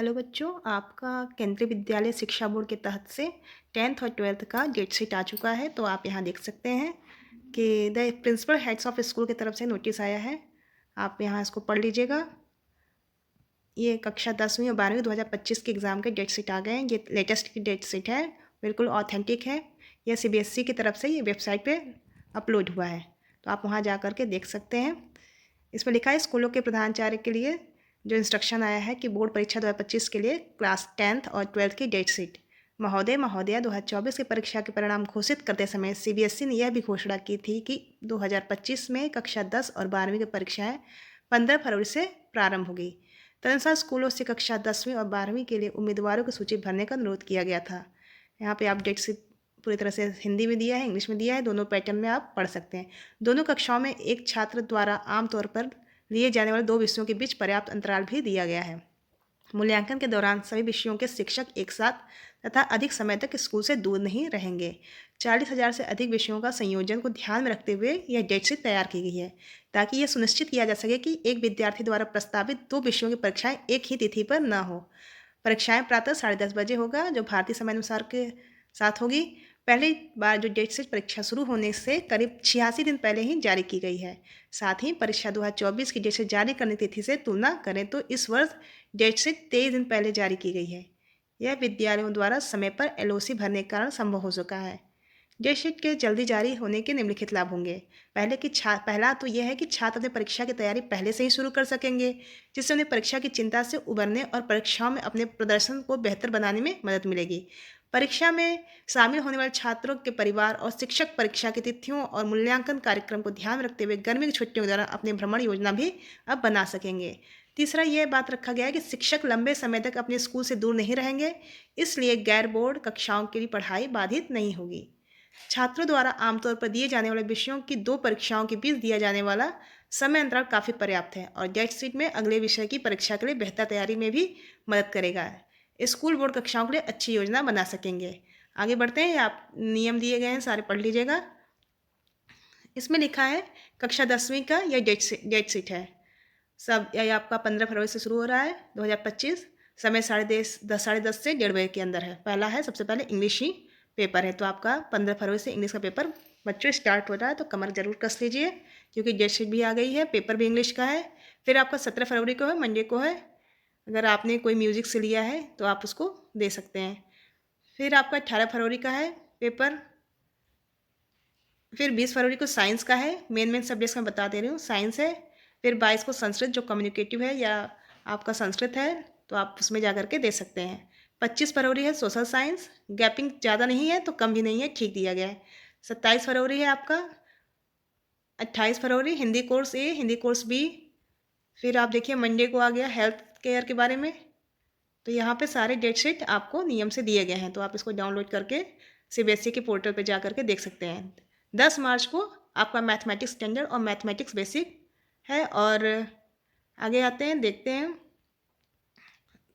Hello बच्चों, आपका केंद्रीय विद्यालय शिक्षा बोर्ड के तहत से 10th और 12th का डेट शीट आ चुका है। तो आप यहाँ देख सकते हैं कि the principal heads of school की तरफ से नोटिस आया है। आप यहाँ इसको पढ़ लीजिएगा। ये कक्षा 10वीं और 12वीं 2025 के एग्ज़ाम के डेट शीट आ गए हैं। ये लेटेस्ट की डेट शीट है, बिल्कुल ऑथेंटिक है। यह सीबीएसई की तरफ से ये वेबसाइट पे अपलोड हुआ है, तो आप वहाँ जा कर के देख सकते हैं। इसमें लिखा है स्कूलों के प्रधानाचार्य के लिए जो इंस्ट्रक्शन आया है कि बोर्ड परीक्षा 2025 के लिए क्लास 10th और 12th की डेट शीट महोदय महोदया 2024 की परीक्षा के परिणाम घोषित करते समय सीबीएसई ने यह भी घोषणा की थी कि 2025 में कक्षा 10 और 12वीं की परीक्षाएं 15 फरवरी से प्रारंभ होगी। तदनुसार स्कूलों से कक्षा 10वीं और 12वीं के लिए उम्मीदवारों की सूची भरने का अनुरोध किया गया था। यहाँ पे आप डेट शीट पूरी तरह से हिंदी में दिया है, इंग्लिश में दिया है, दोनों पैटर्न में आप पढ़ सकते हैं। दोनों कक्षाओं में एक छात्र द्वारा आमतौर पर लिए जाने वाले 2 विषयों के बीच पर्याप्त अंतराल भी दिया गया है। मूल्यांकन के दौरान सभी विषयों के शिक्षक एक साथ तथा अधिक समय तक स्कूल से दूर नहीं रहेंगे। 40,000 से अधिक विषयों का संयोजन को ध्यान में रखते हुए यह डेट शीट तैयार की गई है, ताकि यह सुनिश्चित किया जा सके कि एक विद्यार्थी द्वारा प्रस्तावित 2 विषयों की परीक्षाएं एक ही तिथि पर न हो। परीक्षाएं प्रातः 10:30 बजे होगा, जो भारतीय समयानुसार के साथ होगी। पहली बार जो डेट शीट परीक्षा शुरू होने से करीब 86 दिन पहले ही जारी की गई है। साथ ही परीक्षा 2024 की डेट शीट जारी करने की तिथि से तुलना करें तो इस वर्ष डेट शीट 23 दिन पहले जारी की गई है। यह विद्यालयों द्वारा समय पर एलओसी भरने के कारण संभव हो चुका है। डेट शीट के जल्दी जारी होने के निम्नलिखित लाभ होंगे। पहला तो यह है कि छात्र अपनी परीक्षा की तैयारी पहले से ही शुरू कर सकेंगे, जिससे उन्हें परीक्षा की चिंता से उबरने और परीक्षाओं में अपने प्रदर्शन को बेहतर बनाने में मदद मिलेगी। परीक्षा में शामिल होने वाले छात्रों के परिवार और शिक्षक परीक्षा की तिथियों और मूल्यांकन कार्यक्रम को ध्यान में रखते हुए गर्मी की छुट्टियों के दौरान अपनी भ्रमण योजना भी अब बना सकेंगे। तीसरा यह बात रखा गया है कि शिक्षक लंबे समय तक अपने स्कूल से दूर नहीं रहेंगे, इसलिए गैर बोर्ड कक्षाओं की पढ़ाई बाधित नहीं होगी। छात्रों द्वारा आमतौर पर दिए जाने वाले विषयों की 2 परीक्षाओं के बीच दिया जाने वाला समय अंतराल काफ़ी पर्याप्त है और डेट शीट में अगले विषय की परीक्षा के लिए बेहतर तैयारी में भी मदद करेगा। स्कूल बोर्ड कक्षाओं के लिए अच्छी योजना बना सकेंगे। आगे बढ़ते हैं, आप नियम दिए गए हैं, सारे पढ़ लीजिएगा। इसमें लिखा है कक्षा 10वीं का यह डेट शीट है। सब यह आपका 15 फरवरी से शुरू हो रहा है 2025। समय 10:30 से 1:30 बजे के अंदर है। पहला है, सबसे पहले इंग्लिश ही पेपर है, तो आपका 15 फरवरी से इंग्लिश का पेपर बच्चों स्टार्ट हो रहा है, तो कमर जरूर कस लीजिए क्योंकि डेट शीट भी आ गई है, पेपर भी इंग्लिश का है। फिर आपका 17 फरवरी को है, मंडे को है। अगर आपने कोई म्यूजिक से लिया है तो आप उसको दे सकते हैं। फिर आपका 18 फरवरी का है पेपर। फिर 20 फरवरी को साइंस का है, मेन सब्जेक्ट्स मैं बता दे रही हूँ, साइंस है। फिर 22 को संस्कृत, जो कम्युनिकेटिव है या आपका संस्कृत है तो आप उसमें जा करके दे सकते हैं। 25 फरवरी है सोशल साइंस, गैपिंग ज़्यादा नहीं है तो कम भी नहीं है, ठीक दिया गया है। 27 फरवरी है आपका। 28 फरवरी हिंदी कोर्स ए, हिंदी कोर्स बी। फिर आप देखिए मंडे को आ गया हेल्थ केयर के बारे में। तो यहाँ पे सारे डेट शीट आपको नियम से दिए गए हैं, तो आप इसको डाउनलोड करके सीबीएसई के पोर्टल पे जा करके देख सकते हैं। 10 मार्च को आपका मैथमेटिक्स स्टैंडर्ड और मैथमेटिक्स बेसिक है। और आगे आते हैं, देखते हैं।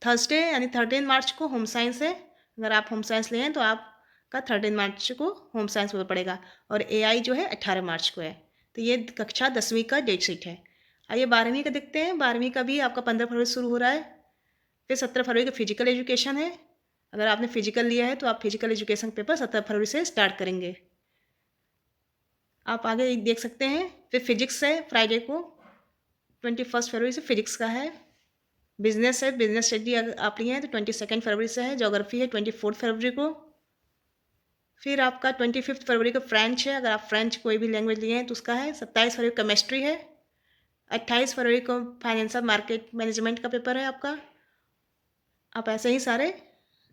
थर्सडे यानी 13 मार्च को होम साइंस है। अगर आप होम साइंस लिए हैं तो आपका 13 मार्च को होम साइंस पेपर पड़ेगा। और एआई जो है 18 मार्च को है। तो ये कक्षा 10वीं का डेट शीट है। आइए 12वीं का देखते हैं। 12वीं का भी आपका 15 फरवरी शुरू हो रहा है। फिर 17 फरवरी का फिजिकल एजुकेशन है। अगर आपने फिजिकल लिया है तो आप फिजिकल एजुकेशन पेपर 17 फरवरी से स्टार्ट करेंगे। आप आगे देख सकते हैं। फिर फिजिक्स है फ्राइडे को, 21 फरवरी से फिजिक्स का है। बिजनेस है, बिजनेस स्टडी अगर आप लिए हैं तो 22 फरवरी से है। ज्योग्राफी है 24 फरवरी को। फिर आपका 25 फरवरी को फ्रेंच है, अगर आप फ्रेंच कोई भी लैंग्वेज लिए हैं तो उसका है। 27 फरवरी को केमिस्ट्री है। 28 फरवरी को फाइनेंशियल मार्केट मैनेजमेंट का पेपर है आपका। आप ऐसे ही सारे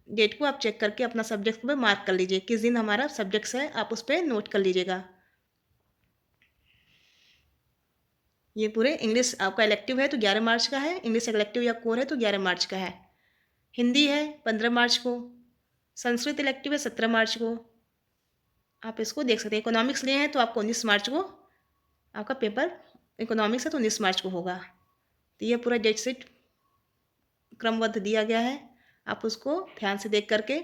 डेट को आप चेक करके अपना सब्जेक्ट पे मार्क कर लीजिए, किस दिन हमारा सब्जेक्ट्स है आप उस पर नोट कर लीजिएगा। ये पूरे इंग्लिश आपका इलेक्टिव है तो 11 मार्च का है, इंग्लिश इलेक्टिव या कोर है तो 11 मार्च का है। हिंदी है 15 मार्च को, संस्कृत इलेक्टिव है 17 मार्च को। आप इसको देख सकते हैं। इकोनॉमिक्स लिए हैं तो आपको 19 मार्च को आपका पेपर इकोनॉमिक्स है तो 19 मार्च को होगा। तो ये पूरा डेट शीट क्रमबद्ध दिया गया है, आप उसको ध्यान से देख करके।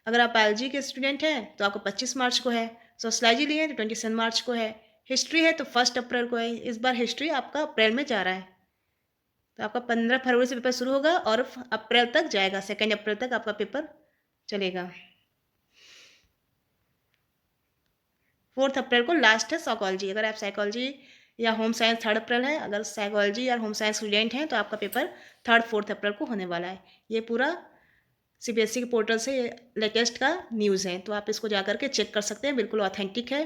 अगर आप बायोलॉजी के स्टूडेंट हैं तो आपको 25 मार्च को है। सोशलॉजी लिए हैं तो 27 मार्च को है। हिस्ट्री है तो 1 अप्रैल को है। इस बार हिस्ट्री आपका अप्रैल में जा रहा है। तो आपका 15 फरवरी से पेपर शुरू होगा और अप्रैल तक जाएगा, 2 अप्रैल तक आपका पेपर चलेगा। 4 अप्रैल को लास्ट है साइकोलॉजी। अगर आप साइकोलॉजी या होम साइंस 3 अप्रैल है, अगर साइकोलॉजी या होम साइंस स्टूडेंट हैं तो आपका पेपर 3-4 अप्रैल को होने वाला है। ये पूरा सीबीएसई के पोर्टल से लेटेस्ट का न्यूज़ है, तो आप इसको जा कर के चेक कर सकते हैं, बिल्कुल ऑथेंटिक है।